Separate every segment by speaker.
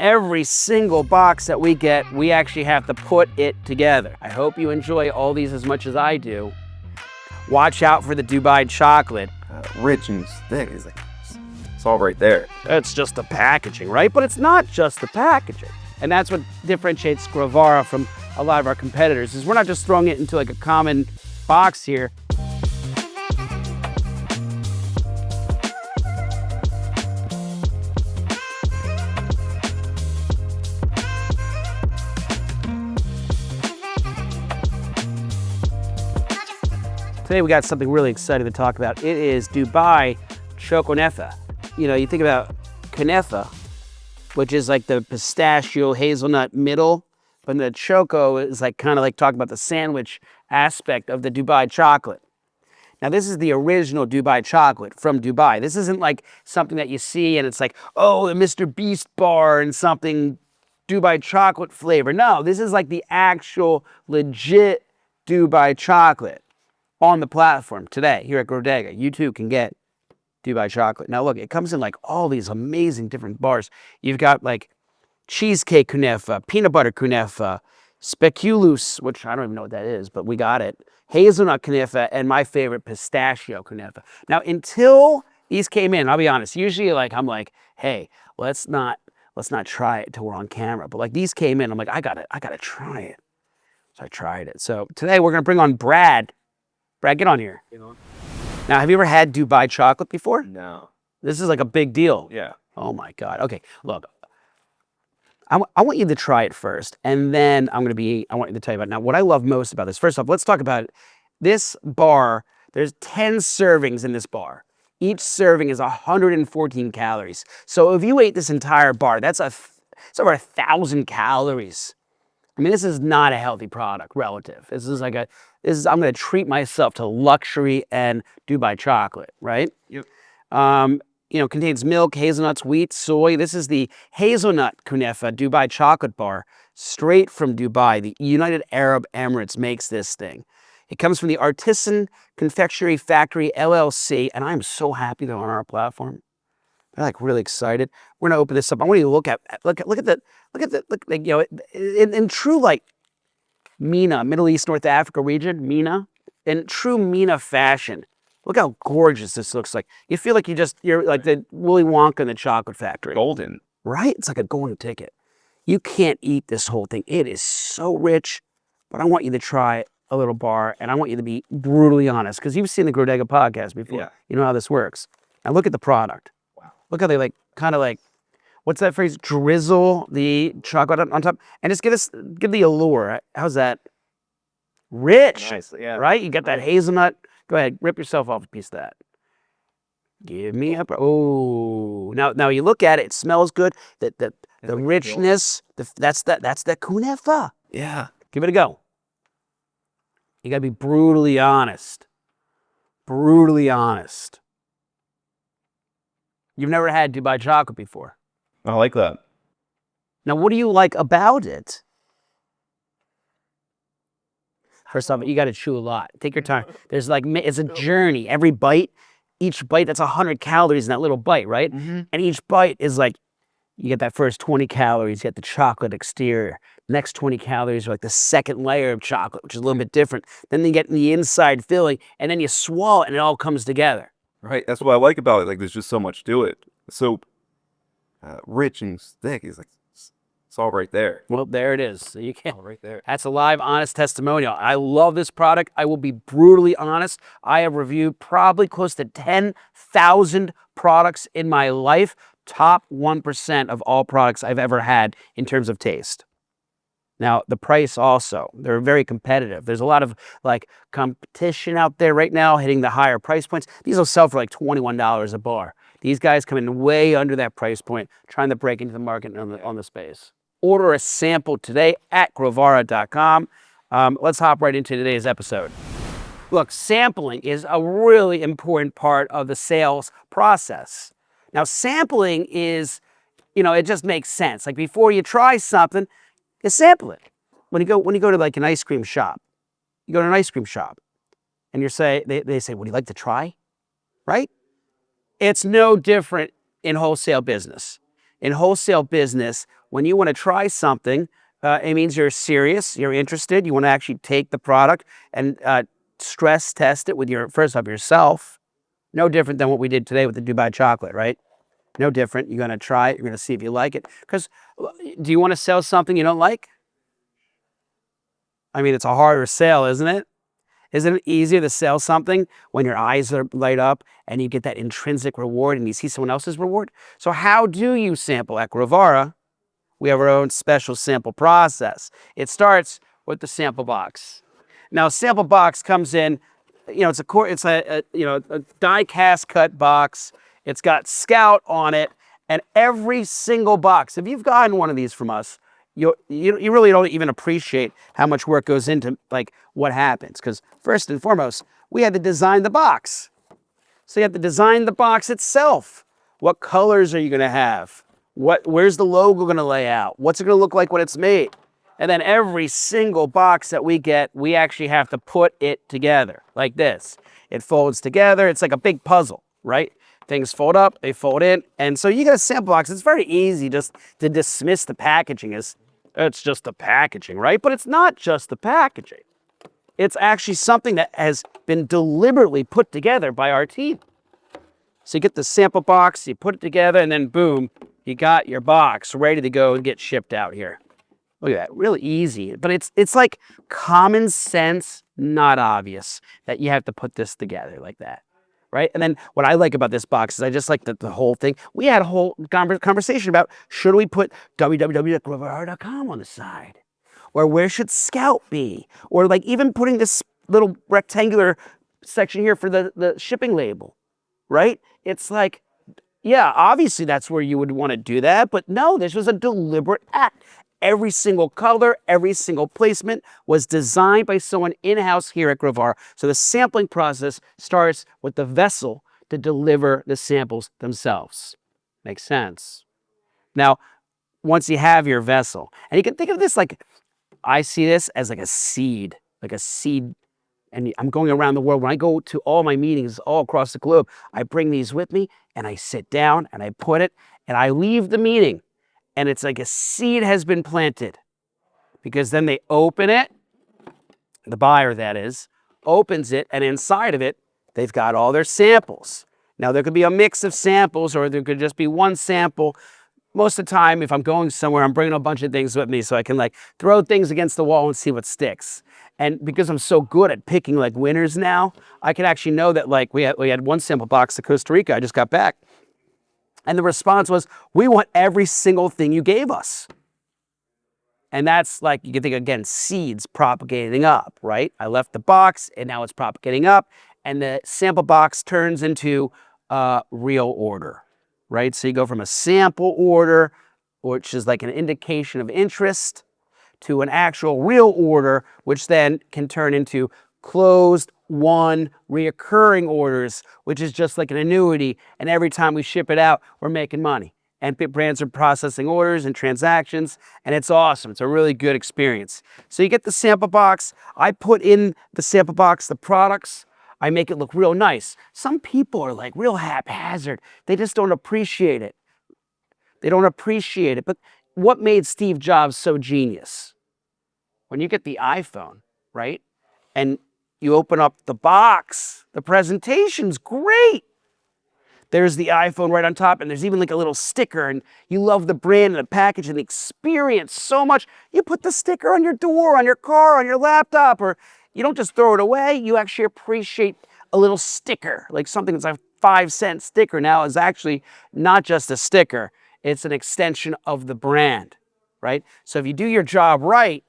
Speaker 1: every single box that we get, we actually have to put it together. I hope you enjoy all these as much as I do. Watch out for the Dubai chocolate.
Speaker 2: Rich and thick. It's all right there.
Speaker 1: It's just the packaging, right? But it's not just the packaging. And that's what differentiates Grovara from a lot of our competitors, is we're not just throwing it into like a common box here. Today we got something really exciting to talk about. It is Dubai Choconefa. You know, you think about Kunefa, which is like the pistachio hazelnut middle, but the choco is like kind of like talking about the sandwich aspect of the Dubai chocolate. Now this is the original Dubai chocolate from Dubai. This isn't like something that you see and it's like, oh, the Mr. Beast bar and something Dubai chocolate flavor. No, this is like the actual legit Dubai chocolate on the platform today here at GroDega. You too can get Dubai chocolate. Now look, it comes in like all these amazing different bars. You've got like cheesecake kunefa, peanut butter kunefa, speculus, which I don't even know what that is, but we got it, hazelnut kunefa, and my favorite, pistachio kunefa. Now until these came in, I'll be honest, usually like I'm like, hey, let's not try it till we're on camera. But like these came in, I'm like, I gotta try it. So I tried it. So today we're gonna bring on Brad. Brad, get on here. Now, have you ever had Dubai chocolate before?
Speaker 2: No.
Speaker 1: This is like a big deal.
Speaker 2: Yeah.
Speaker 1: Oh my God. Okay, look. I want you to try it first, and then I want you to tell you about it. Now, what I love most about this, first off, let's talk about it. This bar, there's 10 servings in this bar. Each serving is 114 calories. So if you ate this entire bar, it's over 1,000 calories. I mean, this is not a healthy product relative. I'm going to treat myself to luxury and Dubai chocolate, right?
Speaker 2: Yep.
Speaker 1: Contains milk, hazelnuts, wheat, soy. This is the hazelnut kunefa Dubai chocolate bar, straight from Dubai. The United Arab Emirates makes this thing. It comes from the Artisan Confectionery Factory LLC, and I'm so happy they're on our platform. I'm like really excited. We're gonna open this up. I want you to look at in true like MENA, Middle East, North Africa region, MENA, in true MENA fashion. Look how gorgeous this looks like. You feel like you're like the Willy Wonka in the chocolate factory.
Speaker 2: Golden.
Speaker 1: Right? It's like a golden ticket. You can't eat this whole thing. It is so rich, but I want you to try a little bar, and I want you to be brutally honest, because you've seen the GroDega podcast before.
Speaker 2: Yeah.
Speaker 1: You know how this works. Now look at the product.
Speaker 2: Wow.
Speaker 1: Look how they kind of what's that phrase? Drizzle the chocolate on top, and just give the allure. How's that? Rich.
Speaker 2: Nice, yeah.
Speaker 1: Right? You got that hazelnut. Go ahead, rip yourself off a piece of that. Give me a, oh. Now you look at it, it smells good. The richness, that's the kunefa.
Speaker 2: Yeah.
Speaker 1: Give it a go. You gotta be brutally honest. Brutally honest. You've never had Dubai chocolate before.
Speaker 2: I like that.
Speaker 1: Now, what do you like about it? First off, you got to chew a lot. Take your time. There's it's a journey. Every bite, each bite, that's 100 calories in that little bite, right?
Speaker 2: Mm-hmm.
Speaker 1: And each bite is like, you get that first 20 calories, you get the chocolate exterior. Next 20 calories are like the second layer of chocolate, which is a little bit different. Then you get the inside filling, and then you swallow it, and it all comes together.
Speaker 2: Right. That's what I like about it. Like, there's just so much to it. So rich and thick. It's all right there.
Speaker 1: Well, there it is. So you can't.
Speaker 2: All right there.
Speaker 1: That's a live, honest testimonial. I love this product. I will be brutally honest. I have reviewed probably close to 10,000 products in my life. Top 1% of all products I've ever had in terms of taste. Now, the price also, they're very competitive. There's a lot of competition out there right now hitting the higher price points. These will sell for like $21 a bar. These guys come in way under that price point, trying to break into the market on the space. Order a sample today at Grovara.com. Let's hop right into today's episode. Look, sampling is a really important part of the sales process. Now, sampling is, it just makes sense. Like before you try something, you sample it. When you go to like an ice cream shop, you go to an ice cream shop, and they say, would you like to try? Right? It's no different in wholesale business. In wholesale business, when you want to try something, it means you're serious, you're interested, you want to actually take the product and stress test it with first off yourself. No different than what we did today with the Dubai chocolate, right? No different. You're going to try it. You're going to see if you like it. Because do you want to sell something you don't like? I mean, it's a harder sale, isn't it? Isn't it easier to sell something when your eyes are light up and you get that intrinsic reward and you see someone else's reward? So how do you sample? At Grovara, we have our own special sample process. It starts with the sample box. Now, a sample box comes in, it's a die cast cut box. It's got Scout on it, and every single box. If you've gotten one of these from us, you really don't even appreciate how much work goes into like what happens. Because first and foremost, we had to design the box. So you have to design the box itself. What colors are you going to have? Where's the logo going to lay out? What's it going to look like when it's made? And then every single box that we get, we actually have to put it together like this. It folds together. It's like a big puzzle, right? Things fold up, they fold in. And so you get a sample box. It's very easy just to dismiss the packaging as it's just the packaging, right? But it's not just the packaging. It's actually something that has been deliberately put together by our team. So you get the sample box, you put it together, and then boom, you got your box ready to go and get shipped out here. Look at that, really easy. But it's like common sense, not obvious, that you have to put this together like that, right? And then what I like about this box is I just like the whole thing. We had a whole conversation about should we put www.grovara.com on the side? Or where should Scout be? Or like even putting this little rectangular section here for the shipping label, right? It's like, yeah, obviously that's where you would want to do that, but no, this was a deliberate act. Every single color, every single placement was designed by someone in-house here at Grovara. So the sampling process starts with the vessel to deliver the samples themselves. Makes sense. Now, once you have your vessel, and you can think of this like, I see this as like a seed, and I'm going around the world. When I go to all my meetings all across the globe, I bring these with me and I sit down and I put it and I leave the meeting. And it's like a seed has been planted because then they open it, the buyer that is, opens it, and inside of it, they've got all their samples. Now, there could be a mix of samples or there could just be one sample. Most of the time, if I'm going somewhere, I'm bringing a bunch of things with me so I can like throw things against the wall and see what sticks. And because I'm so good at picking like winners now, I can actually know that like we had one sample box to Costa Rica. I just got back. And the response was, we want every single thing you gave us. And that's like, you can think again, seeds propagating up, right? I left the box and now it's propagating up and the sample box turns into a real order, right? So you go from a sample order, which is like an indication of interest, to an actual real order, which then can turn into closed won reoccurring orders, which is just like an annuity. And every time we ship it out, we're making money. And brands are processing orders and transactions, and it's awesome. It's a really good experience. So you get the sample box. I put in the sample box the products. I make it look real nice. Some people are like real haphazard. They just don't appreciate it. They don't appreciate it. But what made Steve Jobs so genius? When you get the iPhone, right? And you open up the box, the presentation's great. There's the iPhone right on top, and there's even like a little sticker, and you love the brand and the package and the experience so much. You put the sticker on your door, on your car, on your laptop, or you don't just throw it away. You actually appreciate a little sticker, like something that's a 5-cent sticker now is actually not just a sticker. It's an extension of the brand, right? So if you do your job right,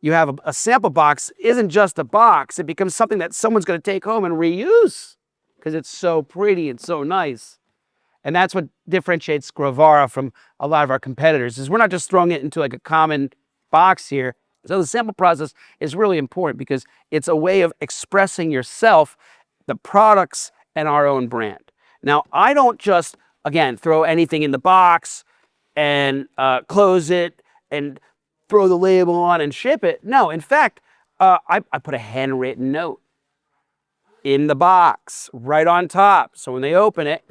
Speaker 1: you have a sample box isn't just a box. It becomes something that someone's going to take home and reuse because it's so pretty and so nice. And that's what differentiates Grovara from a lot of our competitors is we're not just throwing it into like a common box here. So the sample process is really important because it's a way of expressing yourself, the products, and our own brand. Now, I don't just, again, throw anything in the box and close it and throw the label on and ship it. No, in fact, I put a handwritten note in the box right on top. So when they open it,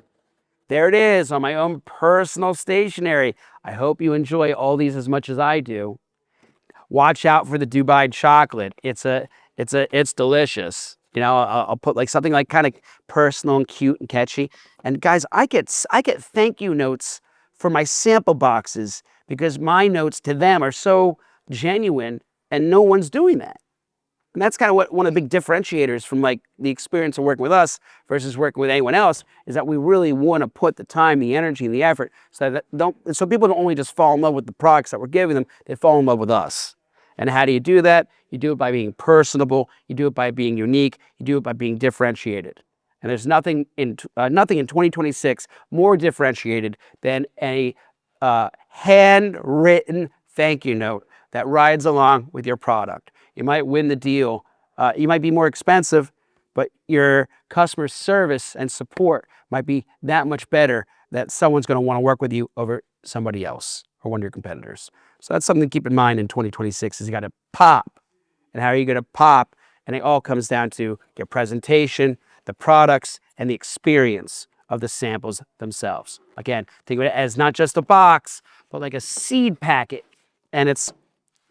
Speaker 1: There it is on my own personal stationery. I hope you enjoy all these as much as I do. Watch out for the Dubai chocolate. It's delicious. You know, I'll put like something like kind of personal and cute and catchy. And guys, I get thank you notes for my sample boxes because my notes to them are so genuine, and no one's doing that. And that's kind of what one of the big differentiators from like the experience of working with us versus working with anyone else is that we really want to put the time, the energy, and the effort so people don't only just fall in love with the products that we're giving them, they fall in love with us. And how do you do that? You do it by being personable. You do it by being unique. You do it by being differentiated. And there's nothing in 2026 more differentiated than a handwritten thank you note that rides along with your product. You might win the deal. You might be more expensive, but your customer service and support might be that much better that someone's going to want to work with you over somebody else or one of your competitors. So that's something to keep in mind in 2026 is you got to pop. And how are you going to pop? And it all comes down to your presentation, the products, and the experience of the samples themselves. Again, think of it as not just a box, but like a seed packet. And it's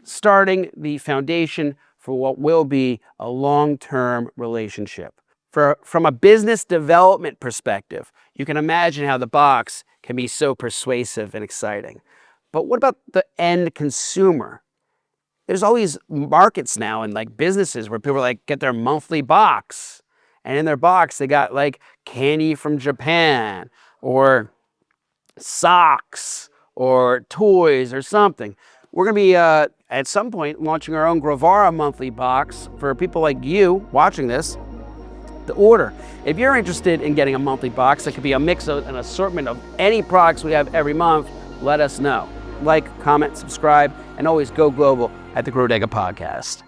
Speaker 1: starting the foundation for what will be a long-term relationship. From a business development perspective, you can imagine how the box can be so persuasive and exciting. But what about the end consumer? There's all these markets now and like businesses where people like get their monthly box. And in their box, they got like candy from Japan or socks or toys or something. We're going to be, at some point, launching our own Grovara monthly box for people like you watching this to order. If you're interested in getting a monthly box that could be a mix of an assortment of any products we have every month, let us know. Like, comment, subscribe, and always go global at the GroDega Podcast.